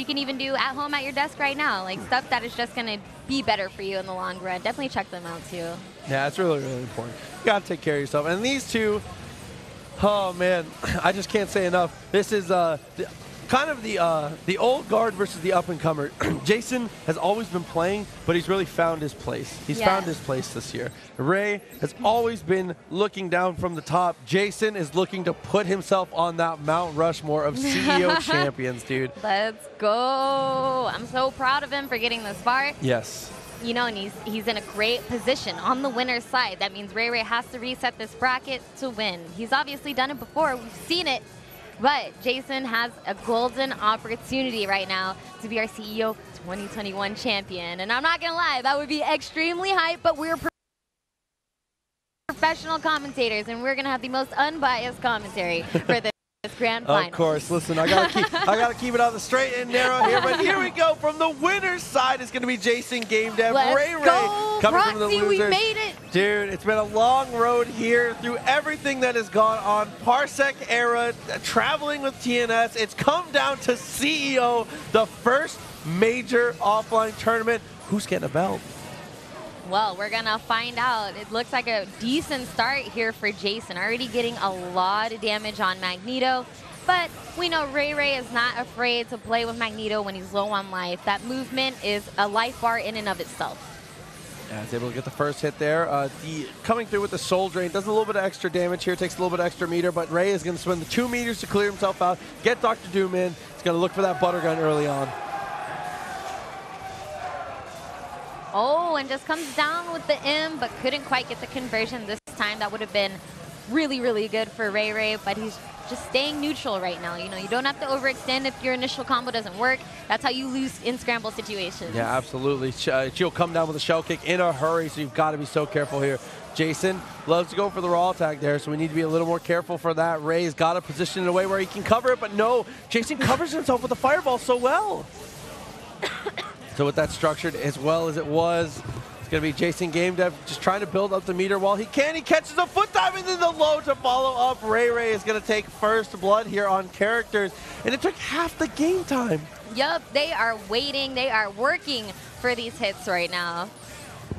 you can even do at home at your desk right now. Like stuff that is just going to be better for you in the long run. Definitely check them out too. Yeah, it's really, really important. You got to take care of yourself. And these two, oh man, I just can't say enough. This is kind of the old guard versus the up-and-comer. Jason has always been playing, but he's really found his place. He's found his place this year. Ray has always been looking down from the top. Jason is looking to put himself on that Mount Rushmore of CEO champions, dude. Let's go. I'm so proud of him for getting this far. Yes. You know, and he's in a great position on the winner's side. That means RAYRAY has to reset this bracket to win. He's obviously done it before. We've seen it. But Jason has a golden opportunity right now to be our CEO 2021 champion. And I'm not going to lie, that would be extremely hype, but we're professional commentators, and we're going to have the most unbiased commentary for this grand final. Of course. Listen, I gotta keep it on the straight and narrow here, but here we go. From the winner's side, it's going to be Jason GameDev. Let's go, coming Proxy, from the losers. we made it. Dude, it's been a long road here through everything that has gone on. Parsec era, traveling with TNS. It's come down to CEO, the first major offline tournament. Who's getting a belt? Well, we're going to find out. It looks like a decent start here for Jason. Already getting a lot of damage on Magneto. But we know RAYRAY is not afraid to play with Magneto when he's low on life. That movement is a life bar in and of itself. Yeah, he's able to get the first hit there. Coming through with the Soul Drain. Does a little bit of extra damage here. Takes a little bit extra meter. But Ray is going to spend the 2 meters to clear himself out. Get Dr. Doom in. He's going to look for that butter gun early on. Oh, and just comes down with the M, but couldn't quite get the conversion this time. That would have been really, really good for RAYRAY, but he's just staying neutral right now. You know, you don't have to overextend if your initial combo doesn't work. That's how you lose in scramble situations. Yeah, absolutely. She'll come down with a shell kick in a hurry, so you've got to be so careful here. Jason loves to go for the raw attack there, so we need to be a little more careful for that. Ray's got to position in a way where he can cover it, but no, Jason covers himself with the fireball so well. So with that structured as well as it was, it's going to be Jason GameDev just trying to build up the meter while he can. He catches a foot dive and then the low to follow up. RAYRAY is going to take first blood here on characters, and it took half the game time. Yup, they are waiting. They are working for these hits right now.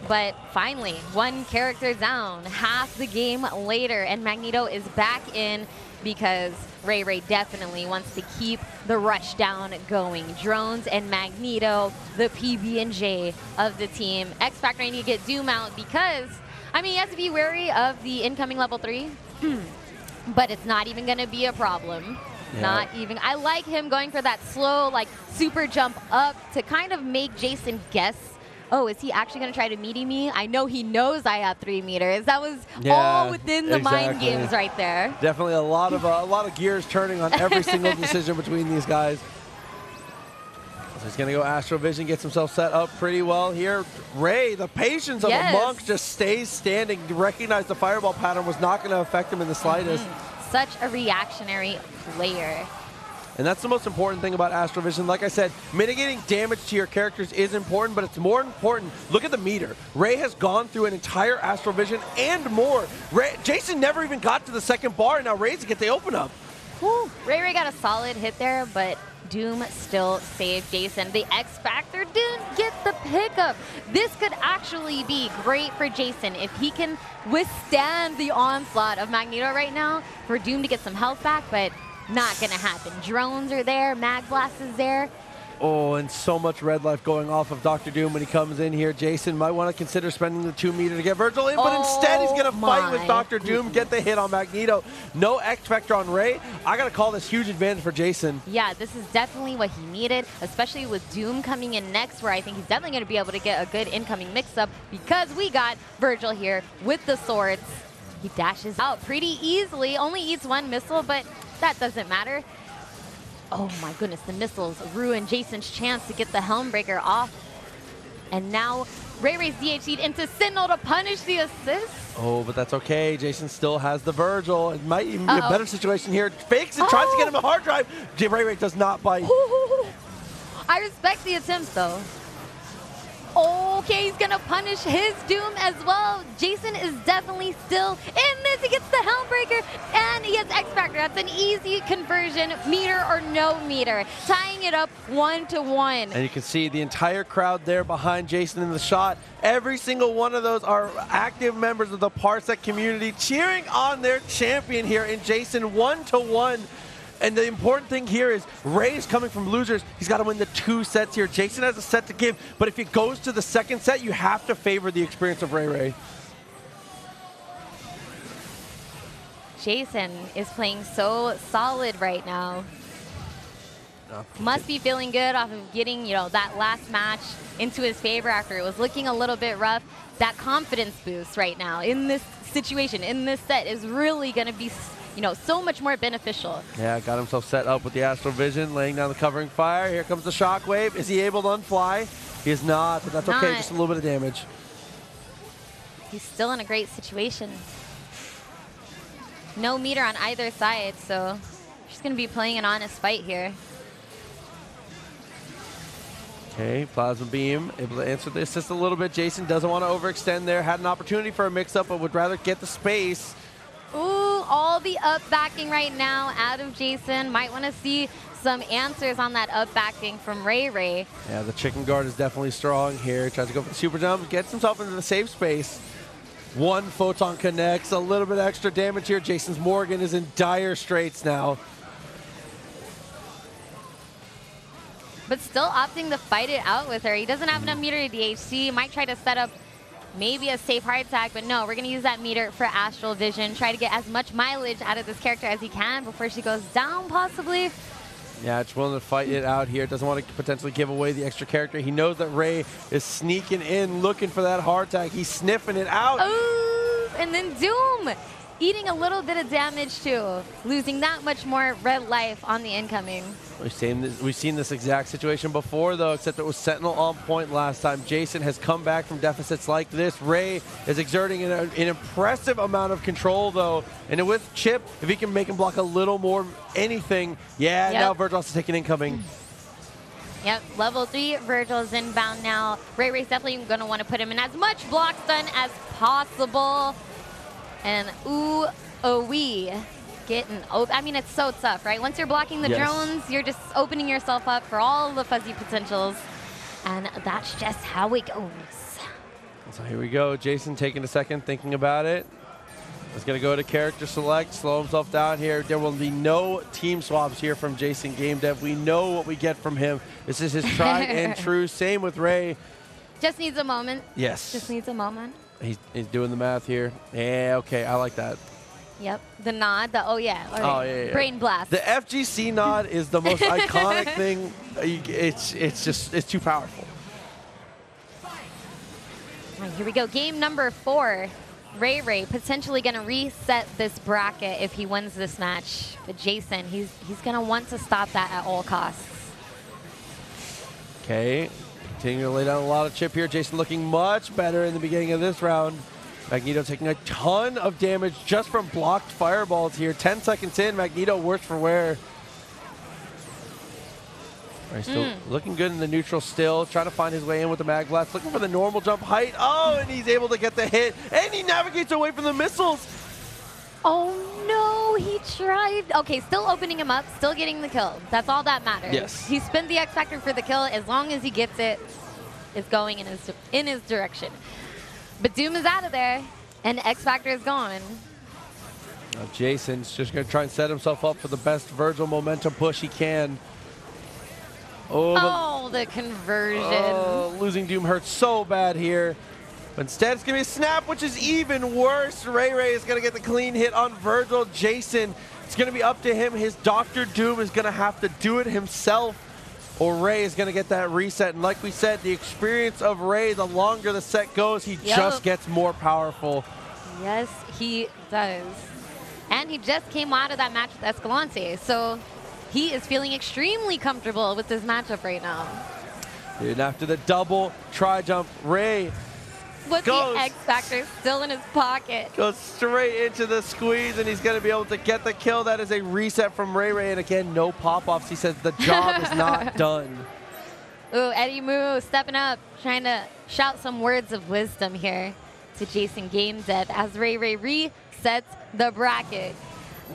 But finally, one character down, half the game later, and Magneto is back in because RAYRAY definitely wants to keep the rush down going. Drones and Magneto, the PB&J of the team. X Factor, I need to get Doom out because, I mean, he has to be wary of the incoming level 3, but it's not even going to be a problem. Yeah. Not even. I like him going for that slow, like, super jump up to kind of make Jason guess, oh, is he actually going to try to meaty me? I know he knows I have 3 meters. That was all within the mind games right there. Definitely a lot of gears turning on every single decision between these guys. So he's going to go Astral Vision, gets himself set up pretty well here. Ray, the patience of a monk, just stays standing. Recognize the fireball pattern was not going to affect him in the slightest. Such a reactionary player. And that's the most important thing about Astral Vision. Like I said, mitigating damage to your characters is important, but it's more important. Look at the meter. Ray has gone through an entire Astral Vision and more. Jason never even got to the second bar, and now Ray's to get the open up. Whew. RAYRAY got a solid hit there, but Doom still saved Jason. The X Factor didn't get the pickup. This could actually be great for Jason if he can withstand the onslaught of Magneto right now for Doom to get some health back, but not gonna happen. Drones are there, Mag Blast is there. Oh, and so much red life going off of Dr. Doom when he comes in here. Jason might want to consider spending the 2 meter to get Virgil in, but instead he's gonna fight with Dr. Doom, get the hit on Magneto. No X Factor on Ray. I gotta call this huge advantage for Jason. Yeah, this is definitely what he needed, especially with Doom coming in next, where I think he's definitely gonna be able to get a good incoming mix-up because we got Virgil here with the swords. He dashes out pretty easily, only eats 1 missile, but that doesn't matter. Oh my goodness, the missiles ruin Jason's chance to get the Helmbreaker off. And now RAYRAY's DH'd into Sentinel to punish the assist. Oh, but that's okay. Jason still has the Virgil. It might even be a better situation here. Fakes and tries to get him a hard drive. RAYRAY does not bite. I respect the attempts though. Okay, he's gonna punish his Doom as well. Jason is definitely still in this as he gets the Helmbreaker, and he has X Factor. That's an easy conversion, meter or no meter, tying it up 1-1. And you can see the entire crowd there behind Jason in the shot. Every single one of those are active members of the Parsec community cheering on their champion here in Jason 1-1. And the important thing here is Ray's coming from losers. He's got to win the 2 sets here. Jason has a set to give, but if it goes to the second set, you have to favor the experience of RAYRAY. Jason is playing so solid right now. Must be feeling good off of getting, that last match into his favor after it was looking a little bit rough. That confidence boost right now in this situation, in this set, is really going to be so much more beneficial. Yeah, got himself set up with the Astral Vision, laying down the covering fire. Here comes the Shockwave. Is he able to unfly? He is not, but that's okay, just a little bit of damage. He's still in a great situation. No meter on either side, so just going to be playing an honest fight here. Okay, Plasma Beam able to answer the assist a little bit. Jason doesn't want to overextend there. Had an opportunity for a mix-up, but would rather get the space. Ooh, all the up backing right now out of Jason. Might want to see some answers on that up backing from RAYRAY. Yeah, the chicken guard is definitely strong here. Tries to go for the super jump, gets himself into the safe space. One photon connects, a little bit extra damage here. Jason's Morgan is in dire straits now. But still opting to fight it out with her. He doesn't have enough meter to DHC. Might try to set up maybe a safe heart attack, but no, we're going to use that meter for Astral Vision. Try to get as much mileage out of this character as he can before she goes down, possibly. Yeah, just willing to fight it out here. Doesn't want to potentially give away the extra character. He knows that Ray is sneaking in, looking for that heart attack. He's sniffing it out. Ooh, and then Doom eating a little bit of damage too, losing that much more red life on the incoming. We've seen this exact situation before, though, except it was Sentinel on point last time. Jason has come back from deficits like this. Ray is exerting an impressive amount of control, though. And with Chip, if he can make him block a little more anything, yeah, now Virgil has to take an incoming. Yep, level 3, Virgil's inbound now. RAYRAY's definitely going to want to put him in as much block stun as possible. And ooh, wee. I mean, it's so tough, right? Once you're blocking the drones, you're just opening yourself up for all the fuzzy potentials. And that's just how it goes. So here we go. Jason taking a second, thinking about it. He's going to go to character select, slow himself down here. There will be no team swaps here from Jason GameDev. We know what we get from him. This is his tried and true. Same with Ray. Just needs a moment. Yes. Just needs a moment. He's doing the math here. Yeah, okay, I like that. Yep, the nod, yeah. Brain blast. The FGC nod is the most iconic thing. It's too powerful. All right, here we go, game number 4. RAYRAY potentially going to reset this bracket if he wins this match. But Jason, he's going to want to stop that at all costs. Okay, continuing to lay down a lot of chip here. Jason looking much better in the beginning of this round. Magneto taking a ton of damage just from blocked fireballs here. 10 seconds in, Magneto worse for wear. Still looking good in the neutral still, trying to find his way in with the mag blast, looking for the normal jump height. Oh, and he's able to get the hit, and he navigates away from the missiles. Oh no, he tried. Okay, still opening him up, still getting the kill. That's all that matters. Yes. He spent the X Factor for the kill. As long as he gets it, it's going in his direction. But Doom is out of there, and X Factor is gone. Jason's just going to try and set himself up for the best Virgil momentum push he can. Oh, the conversion. Oh, losing Doom hurts so bad here. But instead, it's going to be a snap, which is even worse. RAYRAY is going to get the clean hit on Virgil. Jason, it's going to be up to him. His Dr. Doom is going to have to do it himself, or Ray is going to get that reset. And like we said, the experience of Ray, the longer the set goes, he just gets more powerful. Yes, he does. And he just came out of that match with Escalante, so he is feeling extremely comfortable with this matchup right now. And after the double tri-jump, Ray with the X Factor still in his pocket. Goes straight into the squeeze, and he's going to be able to get the kill. That is a reset from RAYRAY, and again, no pop-offs. He says the job is not done. Ooh, Eddie Moo stepping up, trying to shout some words of wisdom here. to Jason GameDev as RAYRAY resets the bracket.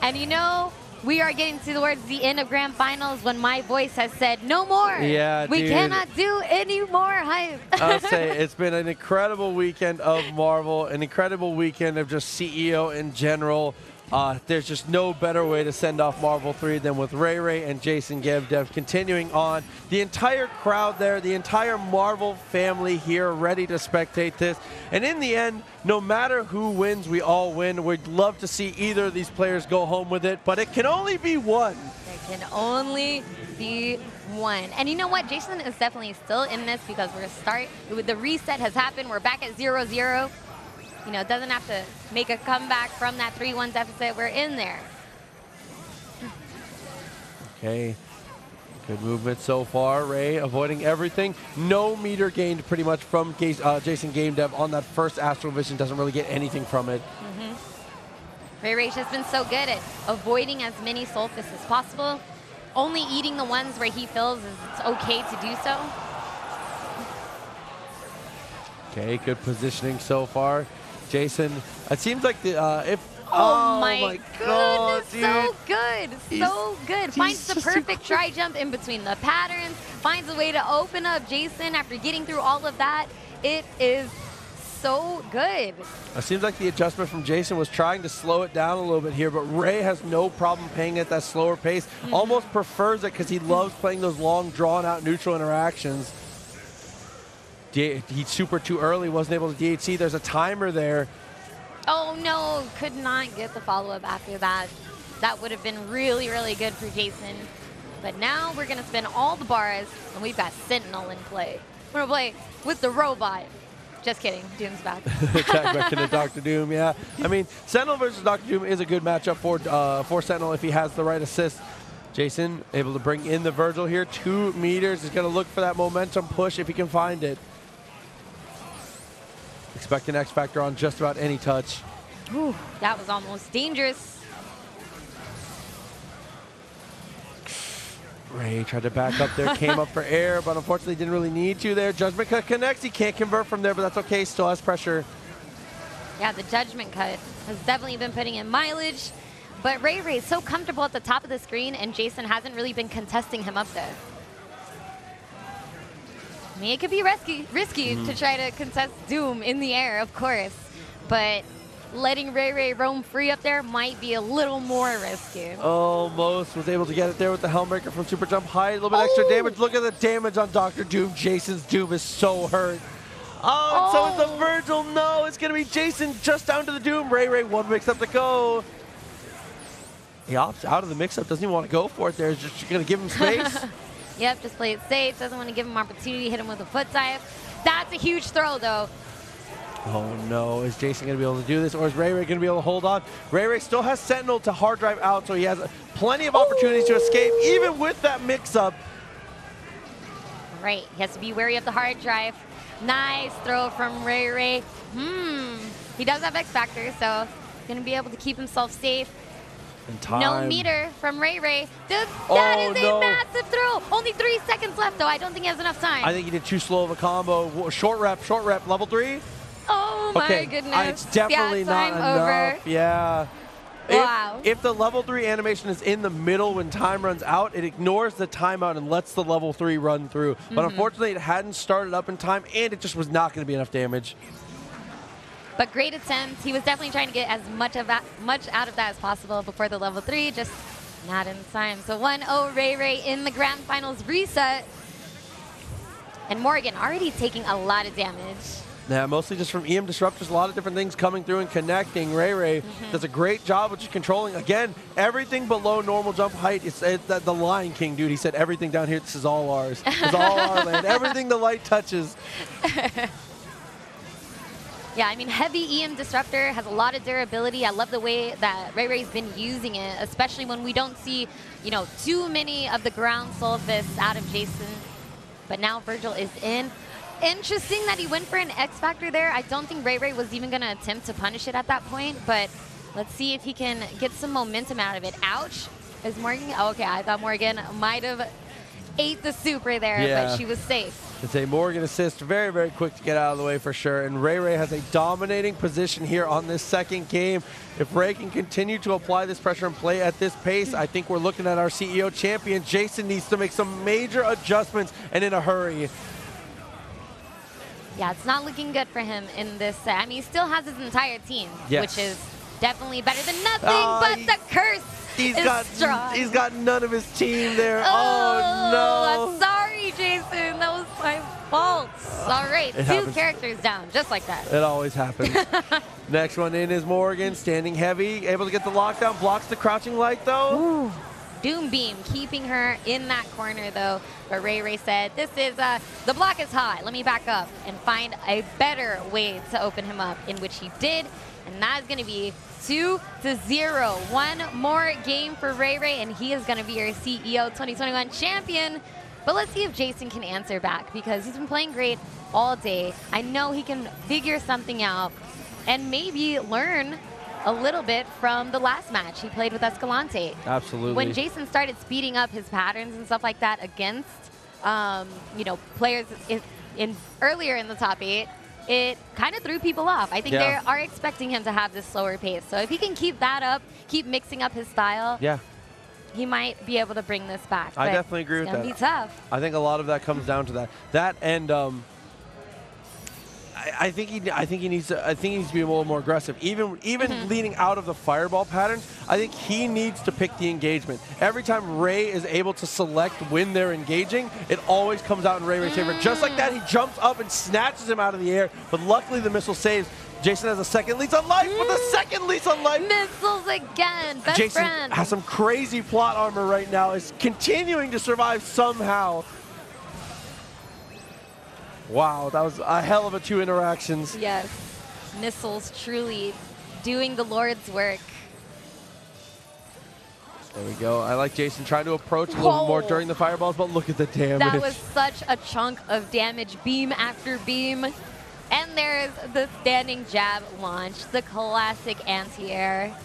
And you know, we are getting towards the end of Grand Finals when my voice has said no more. Yeah, we dude. cannot do any more hype. I'll say it's been an incredible weekend of Marvel, an incredible weekend of just CEO in general. There's just no better way to send off Marvel 3 than with RAYRAY and Jason GameDev continuing on. The entire crowd there, the entire Marvel family here ready to spectate this. And in the end, no matter who wins, we all win. We'd love to see either of these players go home with it, but it can only be one. There can only be one. And you know what? Jason is definitely still in this because the reset has happened. We're back at 0-0. You know, doesn't have to make a comeback from that 3-1 deficit. We're in there. Okay, good movement so far. Ray avoiding everything. No meter gained pretty much from Jason GameDev on that first Astral Vision. Doesn't really get anything from it. RAYRAY's just been so good at avoiding as many soul fists as possible. Only eating the ones where he feels it's okay to do so. Okay, good positioning so far. Jason, it seems like the oh my God, goodness, dude. so good, so good. Finds the perfect try jump in between the patterns, finds a way to open up Jason after getting through all of that. It is so good. It seems like the adjustment from Jason was trying to slow it down a little bit here, but Ray has no problem playing at that slower pace. Almost prefers it because he loves playing those long, drawn-out neutral interactions. He's super too early, wasn't able to DHC. There's a timer there. Oh no, could not get the follow-up after that. That would have been really, really good for Jason. But now we're gonna spin all the bars and we've got Sentinel in play. We're gonna play with the robot. Just kidding, Doom's back. Attack back into Dr. Doom, yeah. I mean, Sentinel versus Dr. Doom is a good matchup for Sentinel if he has the right assist. Jason able to bring in the Virgil here. 2 meters. He's gonna look for that momentum push if he can find it. Expect an X Factor on just about any touch. Ooh, that was almost dangerous. Ray tried to back up there, came up for air, but unfortunately didn't really need to there. Judgment Cut connects. He can't convert from there, but that's okay. Still has pressure. Yeah, the Judgment Cut has definitely been putting in mileage, but RAYRAY is so comfortable at the top of the screen, and Jason hasn't really been contesting him up there. I mean, it could be risky to try to contest Doom in the air, of course, but letting RAYRAY roam free up there might be a little more risky. Almost was able to get it there with the Helmbreaker from Super Jump High. A little bit extra damage. Look at the damage on Dr. Doom. Jason's Doom is so hurt. Oh, so is the Virgil. No, it's going to be Jason just down to the Doom. RAYRAY, one mix-up to go. He opts out of the mix-up. Doesn't even want to go for it there. He's just going to give him space. Yep, just play it safe. Doesn't want to give him opportunity. Hit him with a foot dive. That's a huge throw, though. Oh no, is Jason going to be able to do this, or is RAYRAY going to be able to hold on? RAYRAY still has Sentinel to hard drive out, so he has plenty of opportunities to escape, even with that mix-up. Right, he has to be wary of the hard drive. Nice throw from RAYRAY. He does have X Factor, so going to be able to keep himself safe. No meter from RAYRAY. That is a massive throw. Only 3 seconds left, though. I don't think he has enough time. I think he did too slow of a combo. Short rep, level 3. Oh my goodness. It's definitely not enough. Yeah. Wow. If the level 3 animation is in the middle when time runs out, it ignores the timeout and lets the level 3 run through. But unfortunately, it hadn't started up in time, and it just was not going to be enough damage. But great attempt. He was definitely trying to get as much out of that as possible before the level 3, just not in time. So 1-0 RAYRAY in the Grand Finals reset. And Morgan already taking a lot of damage. Yeah, mostly just from EM disruptors, a lot of different things coming through and connecting. RAYRAY does a great job with just controlling, again, everything below normal jump height. It's the Lion King, dude. He said everything down here, this is all ours. It's all our land. Everything the light touches. Yeah, I mean, heavy EM Disruptor has a lot of durability. I love the way that RAYRAY's been using it, especially when we don't see, you know, too many of the ground soul fists out of Jason. But now Virgil is in. Interesting that he went for an X Factor there. I don't think RAYRAY was even going to attempt to punish it at that point, but let's see if he can get some momentum out of it. Ouch. Is Morgan? Oh, okay, I thought Morgan might have ate the super there, but she was safe. It's a Morgan assist, very, very quick to get out of the way for sure. And RAYRAY has a dominating position here on this second game. If Ray can continue to apply this pressure and play at this pace, I think we're looking at our CEO champion. Jason needs to make some major adjustments and in a hurry. Yeah, it's not looking good for him in this set. I mean, he still has his entire team, yes, which is definitely better than nothing, but the curse is strong. He's got none of his team there. Oh, no. I'm sorry, Jason. That was my fault. All right, two characters down, just like that. It always happens. Next one in is Morgan, standing heavy, able to get the lockdown, blocks the crouching light, though. Ooh. Doom Beam keeping her in that corner, though. But RAYRAY said, this is, the block is high. Let me back up and find a better way to open him up, in which he did. And that is going to be 2-0. One more game for RAYRAY, and he is going to be your CEO 2021 champion. But let's see if Jason can answer back, because he's been playing great all day. I know he can figure something out and maybe learn a little bit from the last match he played with Escalante. Absolutely. When Jason started speeding up his patterns and stuff like that against, you know, players earlier in the top 8, it kind of threw people off. I think they are expecting him to have this slower pace. So if he can keep that up, keep mixing up his style, he might be able to bring this back. I definitely agree with that. It's going to be tough. I think a lot of that comes down to that. That and I think he needs to be a little more aggressive. Even leading out of the fireball pattern, I think he needs to pick the engagement. Every time Ray is able to select when they're engaging, it always comes out in RAYRAY's favor. Just like that, he jumps up and snatches him out of the air, but luckily the missile saves. Jason has a second lease on life with a second lease on life. Missiles again, best Jason friend. has some crazy plot armor right now, is continuing to survive somehow. Wow, that was a hell of a 2 interactions. Yes, missiles truly doing the Lord's work. There we go. I like Jason trying to approach a little more during the fireballs, but look at the damage. That was such a chunk of damage, beam after beam. And there's the standing jab launch, the classic anti-air.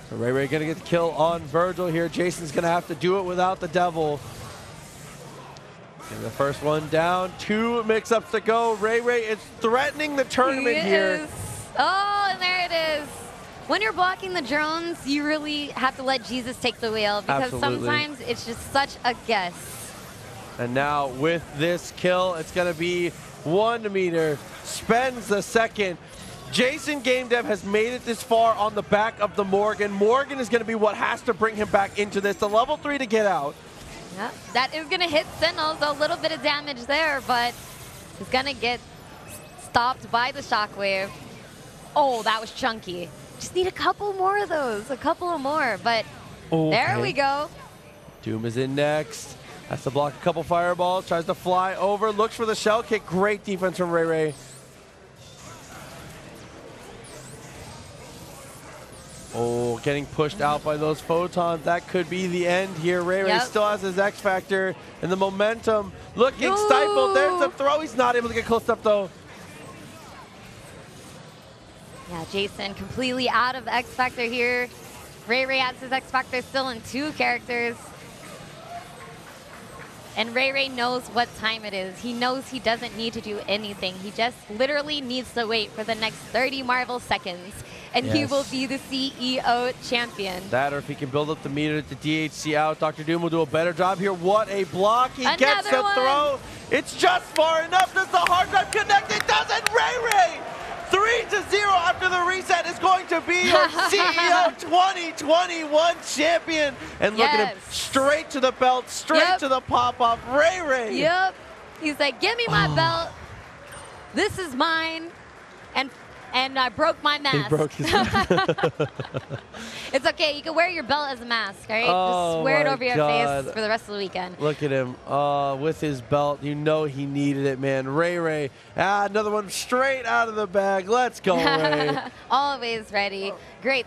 So RAYRAY gonna get the kill on Virgil here. Jason's gonna have to do it without the devil. And the first one down, 2 mix-ups to go. RAYRAY is threatening the tournament here. Oh, and there it is. When you're blocking the drones, you really have to let Jesus take the wheel, because sometimes it's just such a guess. And now with this kill, it's gonna be 1 meter, spends the second. Jason GameDev has made it this far on the back of the Morgan. Morgan is gonna be what has to bring him back into this. The level 3 to get out. Yeah, that is going to hit Sentinel, so a little bit of damage there, but he's going to get stopped by the shockwave. Oh, that was chunky. Just need a couple more of those, a couple more, but there we go. Doom is in next. Has to block a couple fireballs, tries to fly over, looks for the shell kick. Great defense from RAYRAY. Oh, getting pushed out by those photons. That could be the end here. RAYRAY still has his X Factor, and the momentum looking stifled. There's the throw. He's not able to get close up, though. Yeah, Jason completely out of X Factor here. RAYRAY has his X Factor still in 2 characters. And RAYRAY knows what time it is. He knows he doesn't need to do anything. He just literally needs to wait for the next 30 Marvel seconds, and he will be the CEO champion. That, or if he can build up the meter to DHC out, Dr. Doom will do a better job here. What a block. He gets the throw. It's just far enough. Does the hard drive connect? It doesn't. RAYRAY 3-0 after the reset is going to be your CEO 2021 champion. And look at him, straight to the belt, straight to the pop-off. RAYRAY. Yep. He's like, give me my belt. This is mine. And I broke my mask. He broke his mask. It's okay. You can wear your belt as a mask, all right? Just wear it over your face for the rest of the weekend. Look at him with his belt. You know he needed it, man. RAYRAY. Another one straight out of the bag. Let's go, Ray. Always ready. Great